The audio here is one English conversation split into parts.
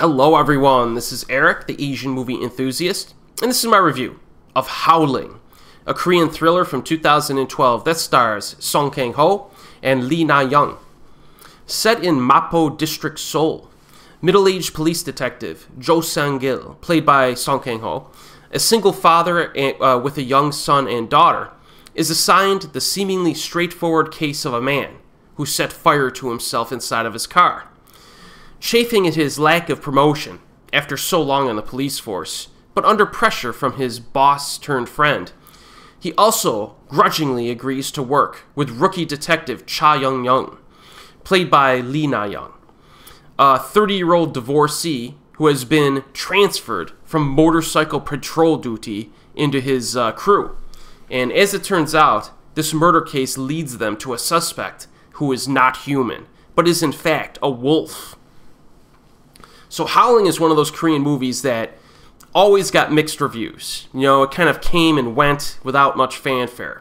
Hello everyone, this is Erik, the Asian movie enthusiast, and this is my review of Howling, a Korean thriller from 2012 that stars Song Kang-ho and Lee Na-young. Set in Mapo district, Seoul, middle-aged police detective Jo Sang-gil, played by Song Kang-ho, a single father with a young son and daughter, is assigned the seemingly straightforward case of a man who set fire to himself inside of his car. Chafing at his lack of promotion after so long on the police force, but under pressure from his boss-turned-friend, he also grudgingly agrees to work with rookie detective Cha Eun-young, played by Lee Na-young, a 30-year-old divorcee who has been transferred from motorcycle patrol duty into his crew. And as it turns out, this murder case leads them to a suspect who is not human, but is in fact a wolf. So Howling is one of those Korean movies that always got mixed reviews. You know, it kind of came and went without much fanfare.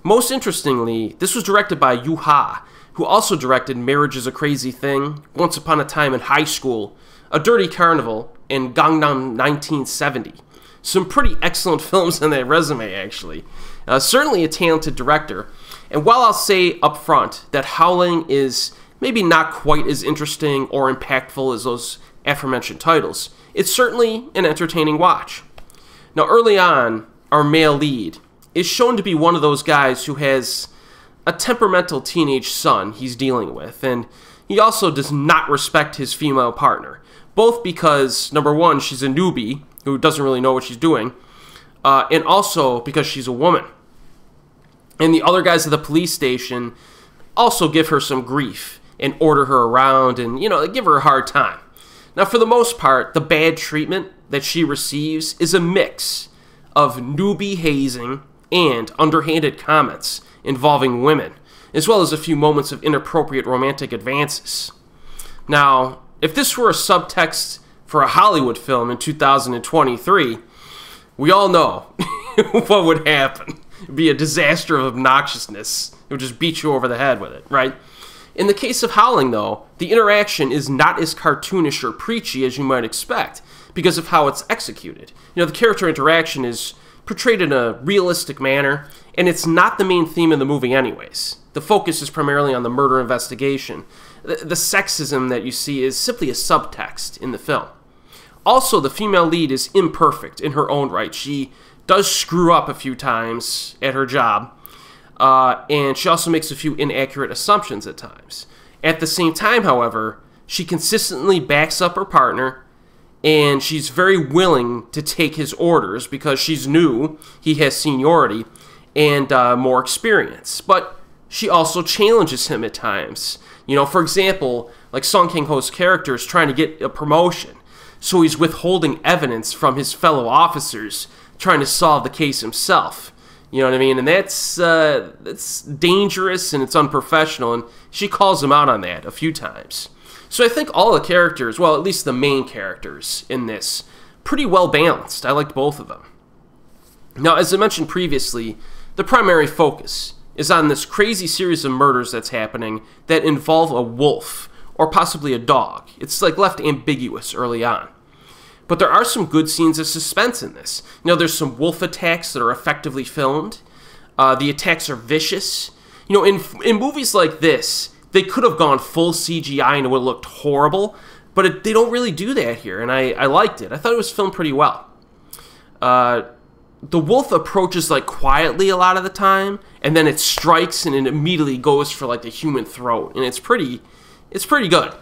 Most interestingly, this was directed by Yoo Ha, who also directed Marriage is a Crazy Thing, Once Upon a Time in High School, A Dirty Carnival, and Gangnam 1970. Some pretty excellent films on that resume, actually. Certainly a talented director. And while I'll say up front that Howling is maybe not quite as interesting or impactful as those aforementioned titles, it's certainly an entertaining watch. Now, early on, our male lead is shown to be one of those guys who has a temperamental teenage son he's dealing with, and he also does not respect his female partner, both because, number one, she's a newbie who doesn't really know what she's doing, and also because she's a woman. And the other guys at the police station also give her some grief and order her around and, you know, give her a hard time. Now, for the most part, the bad treatment that she receives is a mix of newbie hazing and underhanded comments involving women, as well as a few moments of inappropriate romantic advances. Now, if this were a subtext for a Hollywood film in 2023, we all know what would happen. It would be a disaster of obnoxiousness. It would just beat you over the head with it, right? In the case of Howling, though, the interaction is not as cartoonish or preachy as you might expect because of how it's executed. You know, the character interaction is portrayed in a realistic manner, and it's not the main theme of the movie anyways. The focus is primarily on the murder investigation. The sexism that you see is simply a subtext in the film. Also, the female lead is imperfect in her own right. She does screw up a few times at her job, and she also makes a few inaccurate assumptions at times. At the same time, however, she consistently backs up her partner, and she's very willing to take his orders because she's new, he has seniority, and more experience. But she also challenges him at times. You know, for example, like Song Kang-ho's character is trying to get a promotion, so he's withholding evidence from his fellow officers, trying to solve the case himself. You know what I mean? And that's dangerous and it's unprofessional, and she calls him out on that a few times. So I think all the characters, well, at least the main characters in this, pretty well balanced. I liked both of them. Now, as I mentioned previously, the primary focus is on this crazy series of murders that's happening that involve a wolf, or possibly a dog. It's like left ambiguous early on. But there are some good scenes of suspense in this. You know, there's some wolf attacks that are effectively filmed. The attacks are vicious. You know, in movies like this, they could have gone full CGI and it would have looked horrible, but they don't really do that here, and I liked it. I thought it was filmed pretty well. The wolf approaches like quietly a lot of the time, and then it strikes and it immediately goes for like the human throat, and it's pretty good.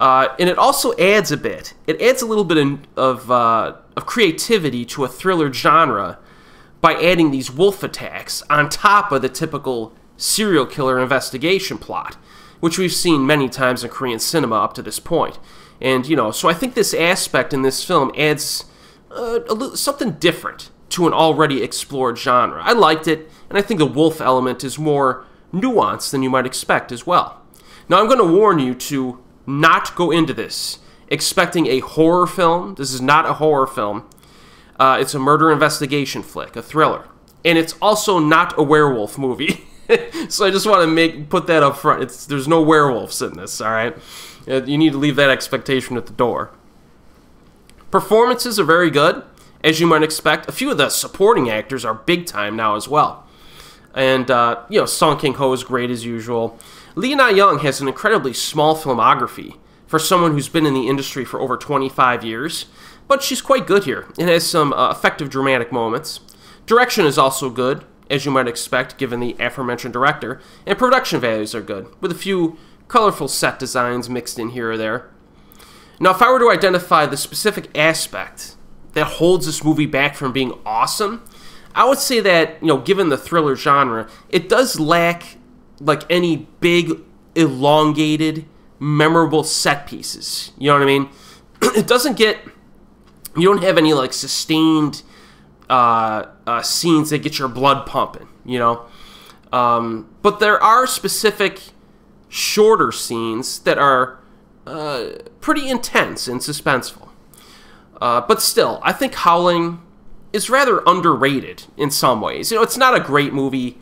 And it also adds a bit. It adds a little bit of creativity to a thriller genre by adding these wolf attacks on top of the typical serial killer investigation plot, which we've seen many times in Korean cinema up to this point. And, you know, so I think this aspect in this film adds something different to an already explored genre. I liked it, and I think the wolf element is more nuanced than you might expect as well. Now, I'm going to warn you to not go into this expecting a horror film. This is not a horror film. It's a murder investigation flick, a thriller. And it's also not a werewolf movie. So I just want to put that up front. There's no werewolves in this, all right? You need to leave that expectation at the door. Performances are very good, as you might expect. A few of the supporting actors are big time now as well. And, Song Kang-ho is great as usual. Lee Na-young has an incredibly small filmography for someone who's been in the industry for over 25 years, but she's quite good here and has some effective dramatic moments. Direction is also good, as you might expect given the aforementioned director, and production values are good, with a few colorful set designs mixed in here or there. Now, if I were to identify the specific aspect that holds this movie back from being awesome, I would say that, given the thriller genre, it does lack, like, any big, elongated, memorable set pieces. You know what I mean? It doesn't get... You don't have any, like, sustained scenes that get your blood pumping, But there are specific shorter scenes that are pretty intense and suspenseful. But still, I think Howling is rather underrated in some ways. It's not a great movie,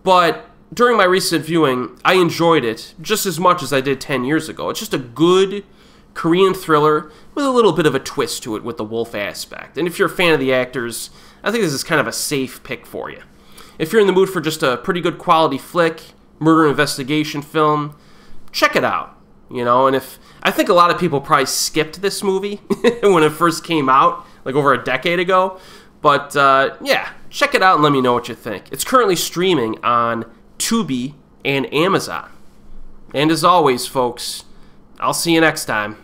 but during my recent viewing, I enjoyed it just as much as I did 10 years ago. It's just a good Korean thriller with a little bit of a twist to it with the wolf aspect. And if you're a fan of the actors, I think this is kind of a safe pick for you. If you're in the mood for just a pretty good quality flick, murder investigation film, check it out. And I think a lot of people probably skipped this movie when it first came out, like over a decade ago. But check it out and let me know what you think. It's currently streaming on Tubi and Amazon. And as always, folks, I'll see you next time.